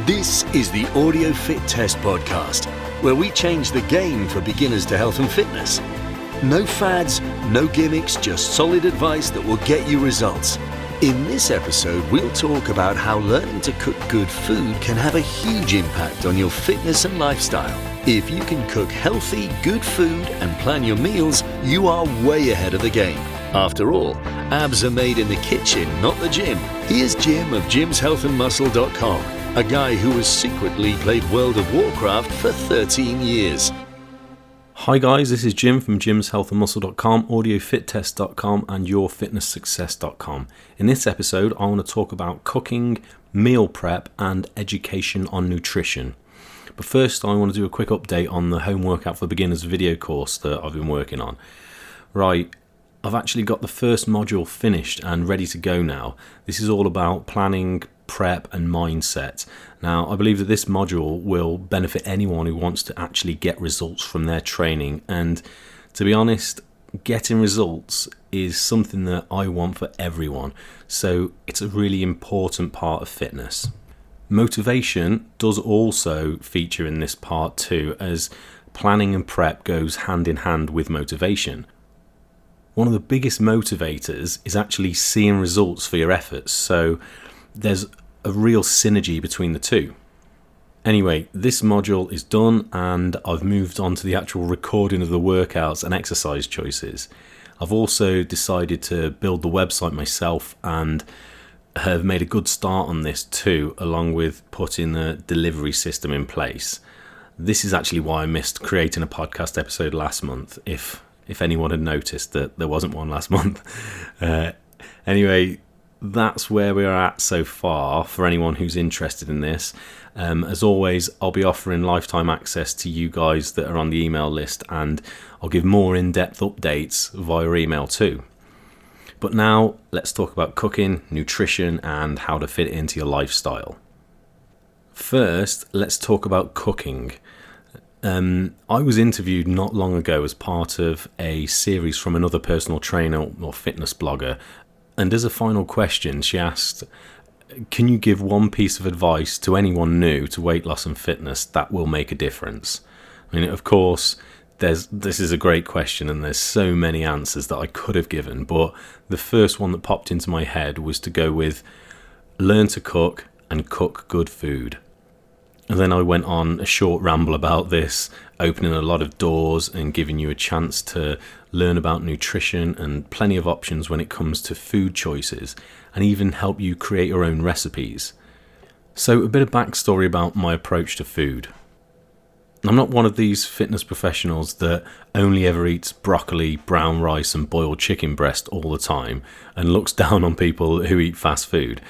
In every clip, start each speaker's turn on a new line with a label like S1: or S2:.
S1: This is the Audio Fit Test Podcast, where we change the game for beginners to health and fitness. No fads, no gimmicks, just solid advice that will get you results. In this episode, we'll talk about how learning to cook good food can have a huge impact on your fitness and lifestyle. If you can cook healthy, good food and plan your meals, you are way ahead of the game. After all, abs are made in the kitchen, not the gym. Here's Jim of jimshealthandmuscle.com, a guy who has secretly played World of Warcraft for 13 years.
S2: Hi guys, this is Jim from jimshealthandmuscle.com, audiofittest.com and yourfitnesssuccess.com. In this episode, I want to talk about cooking, meal prep and education on nutrition. But first, I want to do a quick update on the Home Workout for Beginners video course that I've been working on. Right, I've actually got the first module finished and ready to go now. This is all about planning, prep and mindset. Now, I believe that this module will benefit anyone who wants to actually get results from their training. And to be honest, getting results is something that I want for everyone. So it's a really important part of fitness. Motivation does also feature in this part too, as planning and prep goes hand in hand with motivation. One of the biggest motivators is actually seeing results for your efforts. So there's a real synergy between the two. Anyway, this module is done and I've moved on to the actual recording of the workouts and exercise choices. I've also decided to build the website myself and have made a good start on this too, along with putting the delivery system in place. This is actually why I missed creating a podcast episode last month, if anyone had noticed that there wasn't one last month. Anyway, that's where we're at so far for anyone who's interested in this. As always, I'll be offering lifetime access to you guys that are on the email list, and I'll give more in-depth updates via email too. But now let's talk about cooking, nutrition and how to fit it into your lifestyle. First, let's talk about cooking. I was interviewed not long ago as part of a series from another personal trainer or fitness blogger. And as a final question, she asked, can you give one piece of advice to anyone new to weight loss and fitness that will make a difference? I mean, of course, this is a great question and there's so many answers that I could have given, but the first one that popped into my head was to go with learn to cook and cook good food. And then I went on a short ramble about this, opening a lot of doors and giving you a chance to learn about nutrition and plenty of options when it comes to food choices, and even help you create your own recipes. So a bit of backstory about my approach to food. I'm not one of these fitness professionals that only ever eats broccoli, brown rice and boiled chicken breast all the time and looks down on people who eat fast food.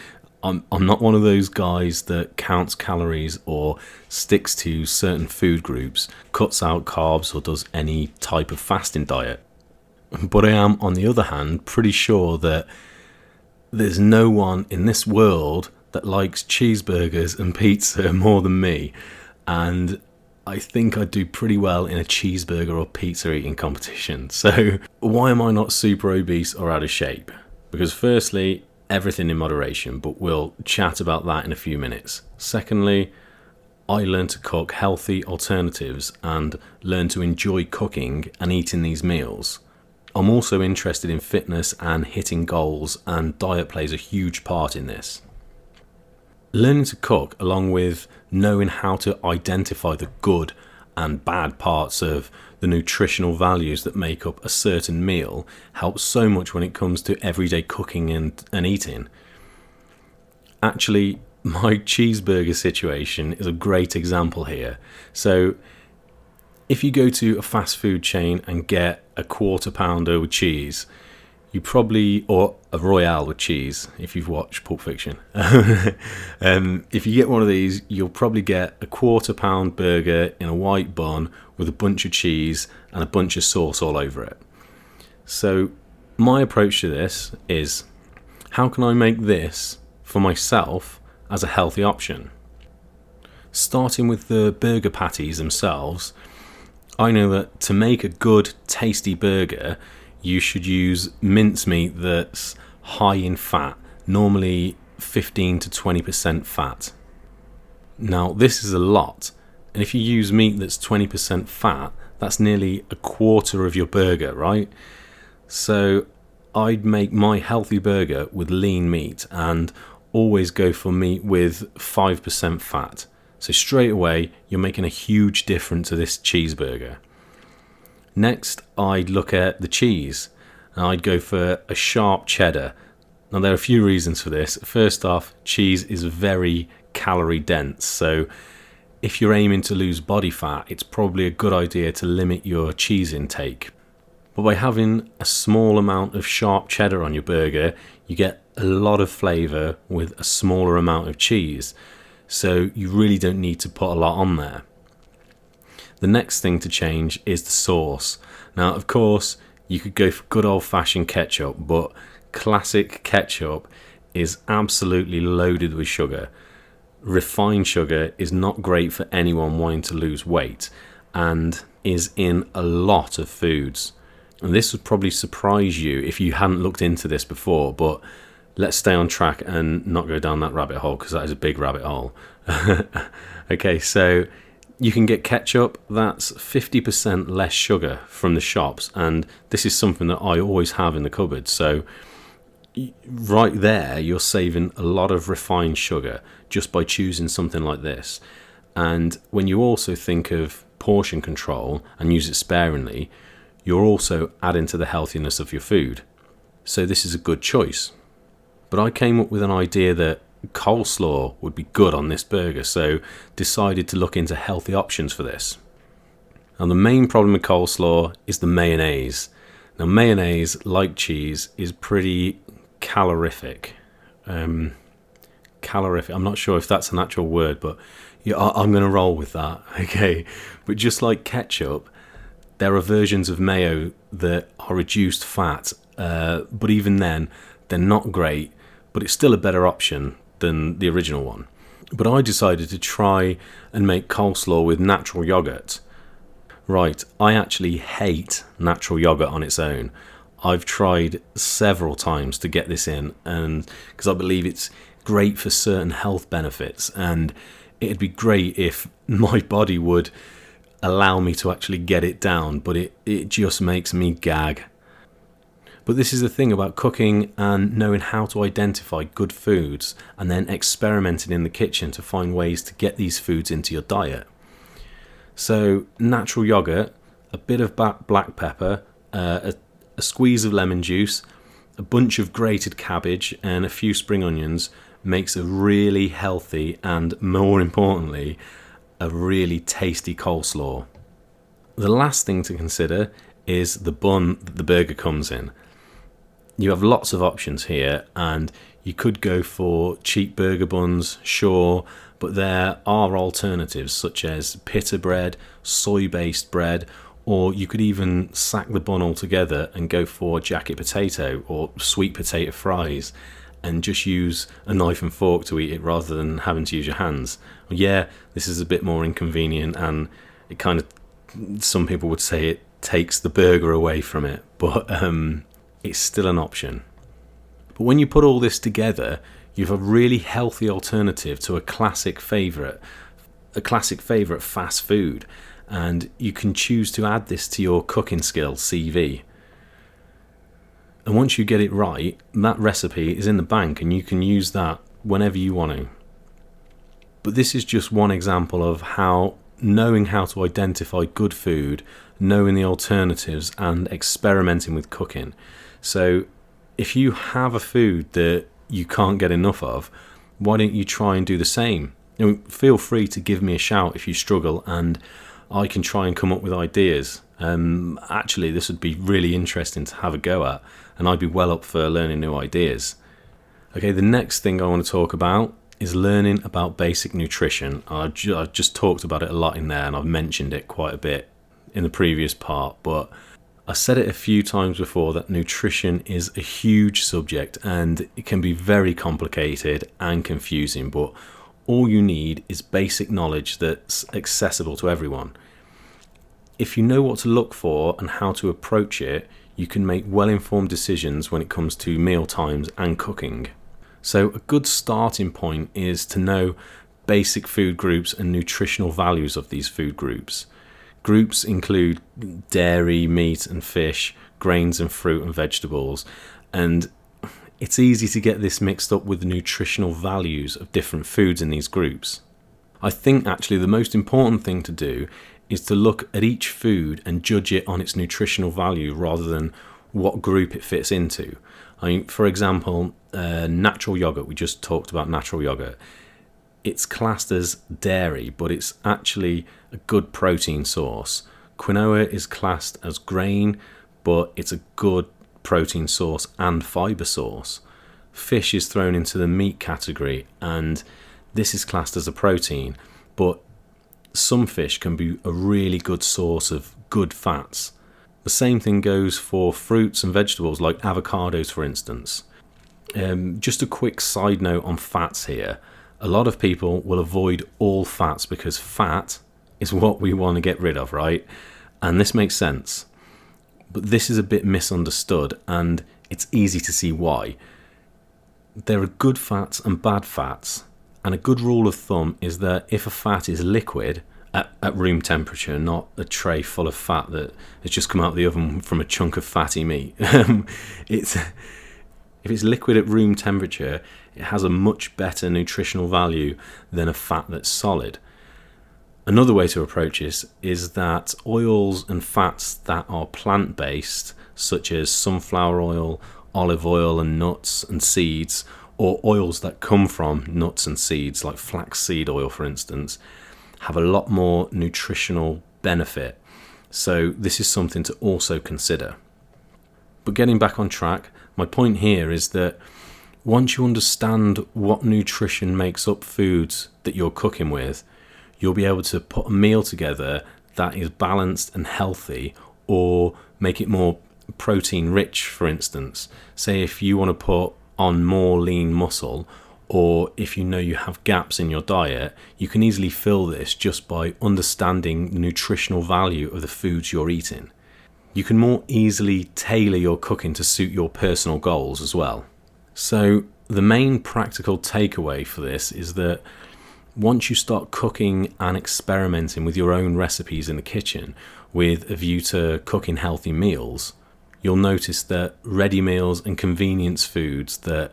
S2: I'm not one of those guys that counts calories or sticks to certain food groups, cuts out carbs or does any type of fasting diet. But I am, on the other hand, pretty sure that there's no one in this world that likes cheeseburgers and pizza more than me. And I think I do pretty well in a cheeseburger or pizza eating competition. So why am I not super obese or out of shape? Because firstly, everything in moderation, but we'll chat about that in a few minutes. Secondly, I learned to cook healthy alternatives and learn to enjoy cooking and eating these meals. I'm also interested in fitness and hitting goals, and diet plays a huge part in this. Learning to cook, along with knowing how to identify the good and bad parts of the nutritional values that make up a certain meal, helps so much when it comes to everyday cooking and eating. Actually, my cheeseburger situation is a great example here. So if you go to a fast food chain and get a quarter pounder with cheese, you probably, or a Royale with cheese, if you've watched Pulp Fiction. If you get one of these, you'll probably get a quarter pound burger in a white bun with a bunch of cheese and a bunch of sauce all over it. So my approach to this is, how can I make this for myself as a healthy option? Starting with the burger patties themselves, I know that to make a good, tasty burger, you should use mincemeat that's high in fat, normally 15 to 20% fat. Now, this is a lot, and if you use meat that's 20% fat, that's nearly a quarter of your burger, right? So I'd make my healthy burger with lean meat and always go for meat with 5% fat. So straight away, you're making a huge difference to this cheeseburger. Next, I'd look at the cheese, and I'd go for a sharp cheddar. Now, there are a few reasons for this. First off, cheese is very calorie dense, so if you're aiming to lose body fat, it's probably a good idea to limit your cheese intake. But by having a small amount of sharp cheddar on your burger, you get a lot of flavour with a smaller amount of cheese, so you really don't need to put a lot on there. The next thing to change is the sauce. Now, of course, you could go for good old-fashioned ketchup, but classic ketchup is absolutely loaded with sugar. Refined sugar is not great for anyone wanting to lose weight and is in a lot of foods. And this would probably surprise you if you hadn't looked into this before, but let's stay on track and not go down that rabbit hole, because that is a big rabbit hole. Okay, so you can get ketchup that's 50% less sugar from the shops, and this is something that I always have in the cupboard. So right there, you're saving a lot of refined sugar just by choosing something like this. And when you also think of portion control and use it sparingly, you're also adding to the healthiness of your food. So this is a good choice. But I came up with an idea that coleslaw would be good on this burger, so decided to look into healthy options for this. Now, the main problem with coleslaw is the mayonnaise. Now, mayonnaise, like cheese, is pretty calorific. Calorific, I'm not sure if that's an actual word, but yeah, I'm going to roll with that. Okay, but just like ketchup, there are versions of mayo that are reduced fat, but even then, they're not great, but it's still a better option than the original one. But I decided to try and make coleslaw with natural yogurt. Right, I actually hate natural yogurt on its own. I've tried several times to get this in, and because I believe it's great for certain health benefits, and it'd be great if my body would allow me to actually get it down, but it just makes me gag. But this is the thing about cooking and knowing how to identify good foods and then experimenting in the kitchen to find ways to get these foods into your diet. So natural yogurt, a bit of black pepper, a squeeze of lemon juice, a bunch of grated cabbage and a few spring onions makes a really healthy and, more importantly, a really tasty coleslaw. The last thing to consider is the bun that the burger comes in. You have lots of options here, and you could go for cheap burger buns, sure, but there are alternatives such as pita bread, soy-based bread, or you could even sack the bun altogether and go for jacket potato or sweet potato fries and just use a knife and fork to eat it rather than having to use your hands. Yeah, this is a bit more inconvenient, and it kind of, some people would say it takes the burger away from it, but it's still an option. But when you put all this together, you have a really healthy alternative to a classic favourite fast food, and you can choose to add this to your cooking skills CV. And once you get it right, that recipe is in the bank and you can use that whenever you want to. But this is just one example of how knowing how to identify good food, knowing the alternatives, and experimenting with cooking. So if you have a food that you can't get enough of, why don't you try and do the same? Feel free to give me a shout if you struggle, and I can try and come up with ideas. Actually, this would be really interesting to have a go at, and I'd be well up for learning new ideas. Okay, the next thing I want to talk about is learning about basic nutrition. I've just talked about it a lot in there, and I've mentioned it quite a bit in the previous part, but I said it a few times before that nutrition is a huge subject and it can be very complicated and confusing, but all you need is basic knowledge that's accessible to everyone. If you know what to look for and how to approach it, you can make well-informed decisions when it comes to meal times and cooking. So a good starting point is to know basic food groups and nutritional values of these food groups. Groups include dairy, meat and fish, grains and fruit and vegetables, and it's easy to get this mixed up with the nutritional values of different foods in these groups. I think actually the most important thing to do is to look at each food and judge it on its nutritional value rather than what group it fits into. I mean, for example, natural yogurt, we just talked about natural yogurt. It's classed as dairy, but it's actually a good protein source. Quinoa is classed as grain, but it's a good protein source and fiber source. Fish is thrown into the meat category, and this is classed as a protein, but some fish can be a really good source of good fats. The same thing goes for fruits and vegetables like avocados, for instance. Just a quick side note on fats here. A lot of people will avoid all fats because fat is what we want to get rid of, right? And this makes sense. But this is a bit misunderstood, and it's easy to see why. There are good fats and bad fats, and a good rule of thumb is that if a fat is liquid at room temperature, not a tray full of fat that has just come out of the oven from a chunk of fatty meat, if it's liquid at room temperature, it has a much better nutritional value than a fat that's solid. Another way to approach this is that oils and fats that are plant-based, such as sunflower oil, olive oil and nuts and seeds, or oils that come from nuts and seeds, like flaxseed oil, for instance, have a lot more nutritional benefit. So this is something to also consider. But getting back on track, my point here is that once you understand what nutrition makes up foods that you're cooking with, you'll be able to put a meal together that is balanced and healthy, or make it more protein rich, for instance. Say if you want to put on more lean muscle, or if you know you have gaps in your diet, you can easily fill this just by understanding the nutritional value of the foods you're eating. You can more easily tailor your cooking to suit your personal goals as well. So the main practical takeaway for this is that once you start cooking and experimenting with your own recipes in the kitchen with a view to cooking healthy meals, you'll notice that ready meals and convenience foods that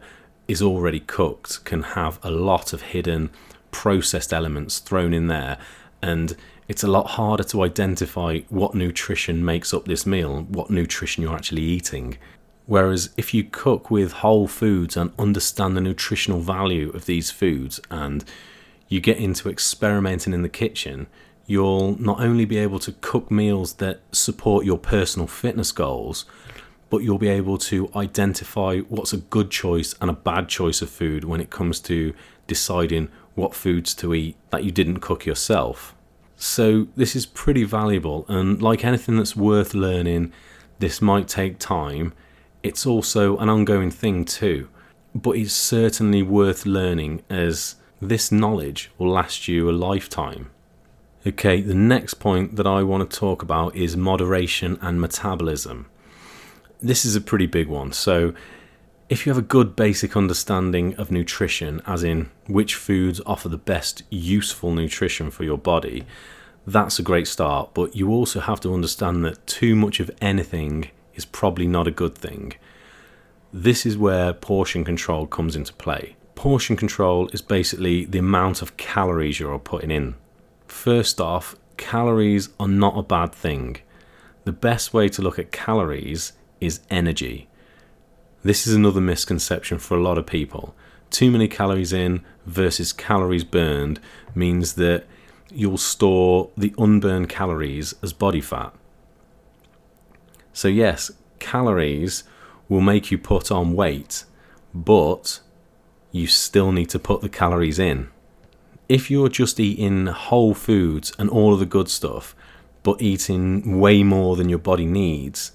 S2: is already cooked can have a lot of hidden processed elements thrown in there, and it's a lot harder to identify what nutrition makes up this meal, what nutrition you're actually eating. Whereas if you cook with whole foods and understand the nutritional value of these foods, and you get into experimenting in the kitchen, you'll not only be able to cook meals that support your personal fitness goals, but you'll be able to identify what's a good choice and a bad choice of food when it comes to deciding what foods to eat that you didn't cook yourself. So this is pretty valuable, and like anything that's worth learning, this might take time. It's also an ongoing thing too, but it's certainly worth learning, as this knowledge will last you a lifetime. Okay, the next point that I want to talk about is moderation and metabolism. This is a pretty big one. So if you have a good basic understanding of nutrition, as in which foods offer the best useful nutrition for your body, that's a great start. But you also have to understand that too much of anything is probably not a good thing. This is where portion control comes into play. Portion control is basically the amount of calories you're putting in. First off, calories are not a bad thing. The best way to look at calories is energy. This is another misconception for a lot of people. Too many calories in versus calories burned means that you'll store the unburned calories as body fat. So yes, calories will make you put on weight, but you still need to put the calories in. If you're just eating whole foods and all of the good stuff, but eating way more than your body needs,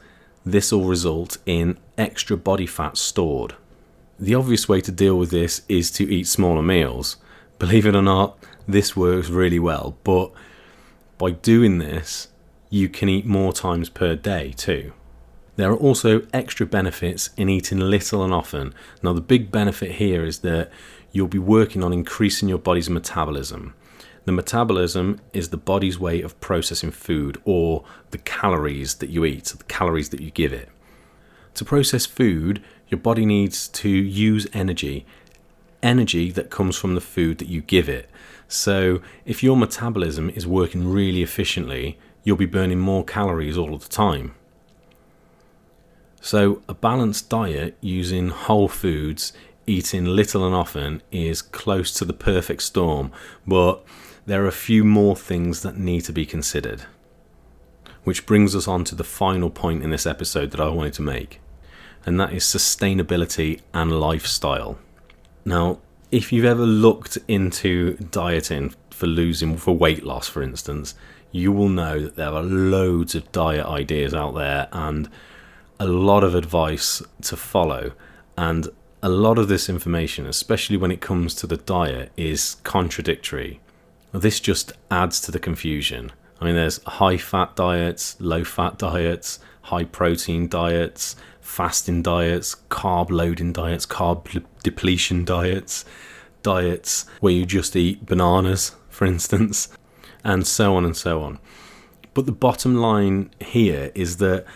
S2: this will result in extra body fat stored. The obvious way to deal with this is to eat smaller meals. Believe it or not, this works really well, but by doing this, you can eat more times per day too. There are also extra benefits in eating little and often. Now, the big benefit here is that you'll be working on increasing your body's metabolism. The metabolism is the body's way of processing food, or the calories that you eat, the calories that you give it. To process food, your body needs to use energy that comes from the food that you give it. So if your metabolism is working really efficiently, you'll be burning more calories all of the time. So a balanced diet using whole foods, eating little and often, is close to the perfect storm, but there are a few more things that need to be considered. Which brings us on to the final point in this episode that I wanted to make, and that is sustainability and lifestyle. Now, if you've ever looked into dieting for weight loss, for instance, you will know that there are loads of diet ideas out there and a lot of advice to follow, and a lot of this information, especially when it comes to the diet, is contradictory. This just adds to the confusion. I mean, there's high-fat diets, low-fat diets, high-protein diets, fasting diets, carb-loading diets, carb-depletion diets, diets where you just eat bananas, for instance, and so on and so on. But the bottom line here is that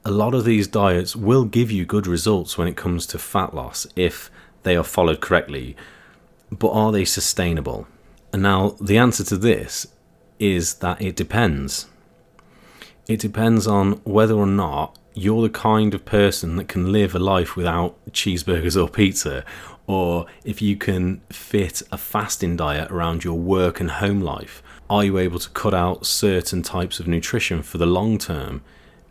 S2: a lot of these diets will give you good results when it comes to fat loss if they are followed correctly, but are they sustainable? And now the answer to this is that it depends. It depends on whether or not you're the kind of person that can live a life without cheeseburgers or pizza, or if you can fit a fasting diet around your work and home life. Are you able to cut out certain types of nutrition for the long term?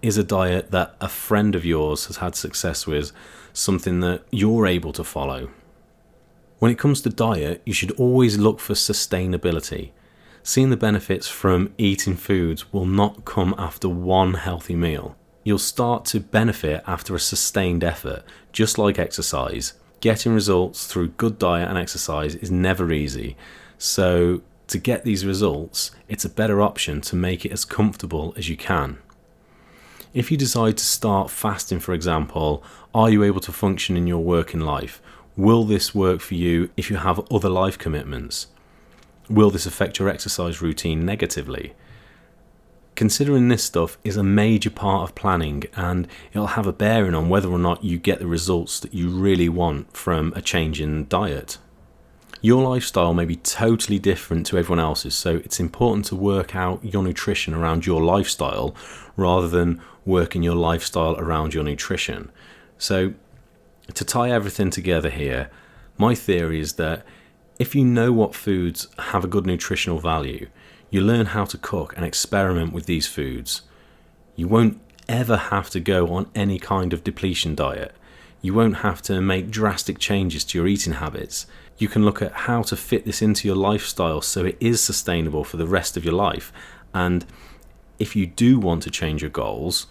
S2: Is a diet that a friend of yours has had success with something that you're able to follow? When it comes to diet, you should always look for sustainability. Seeing the benefits from eating foods will not come after one healthy meal. You'll start to benefit after a sustained effort, just like exercise. Getting results through good diet and exercise is never easy. So to get these results, it's a better option to make it as comfortable as you can. If you decide to start fasting, for example, are you able to function in your working life? Will this work for you if you have other life commitments? Will this affect your exercise routine negatively? Considering this stuff is a major part of planning, and it'll have a bearing on whether or not you get the results that you really want from a change in diet. Your lifestyle may be totally different to everyone else's, so it's important to work out your nutrition around your lifestyle rather than working your lifestyle around your nutrition. So to tie everything together here, my theory is that if you know what foods have a good nutritional value, you learn how to cook and experiment with these foods. You won't ever have to go on any kind of depletion diet. You won't have to make drastic changes to your eating habits. You can look at how to fit this into your lifestyle so it is sustainable for the rest of your life. And if you do want to change your goals,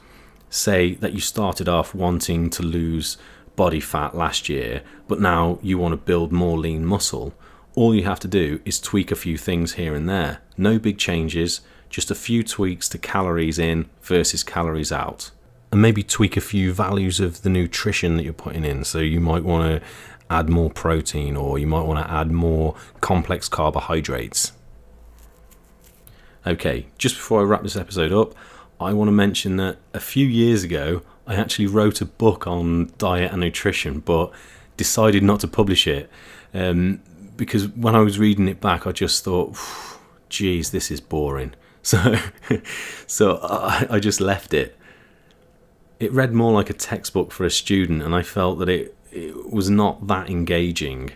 S2: say that you started off wanting to lose body fat last year, but now you want to build more lean muscle, all you have to do is tweak a few things here and there. No big changes, just a few tweaks to calories in versus calories out. And maybe tweak a few values of the nutrition that you're putting in. So you might want to add more protein, or you might want to add more complex carbohydrates. Okay, just before I wrap this episode up, I want to mention that a few years ago, I actually wrote a book on diet and nutrition, but decided not to publish it. Because when I was reading it back, I just thought, geez, this is boring. So I just left it. It read more like a textbook for a student, and I felt that it was not that engaging.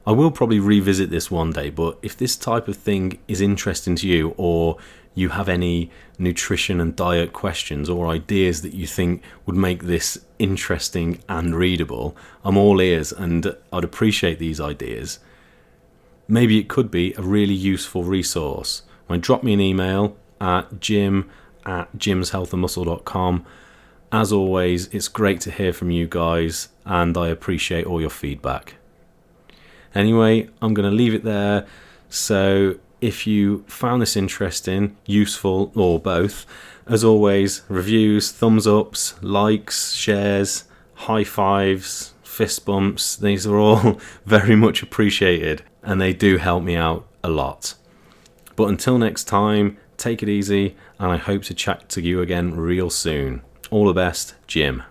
S2: I will probably revisit this one day, but if this type of thing is interesting to you, or you have any nutrition and diet questions or ideas that you think would make this interesting and readable, I'm all ears, and I'd appreciate these ideas. Maybe it could be a really useful resource. Drop me an email at jim@jimshealthandmuscle.com. As always, it's great to hear from you guys, and I appreciate all your feedback. Anyway, I'm going to leave it there. So if you found this interesting, useful, or both, as always, reviews, thumbs ups, likes, shares, high fives, fist bumps, these are all very much appreciated, and they do help me out a lot. But until next time, take it easy, and I hope to chat to you again real soon. All the best, Jim.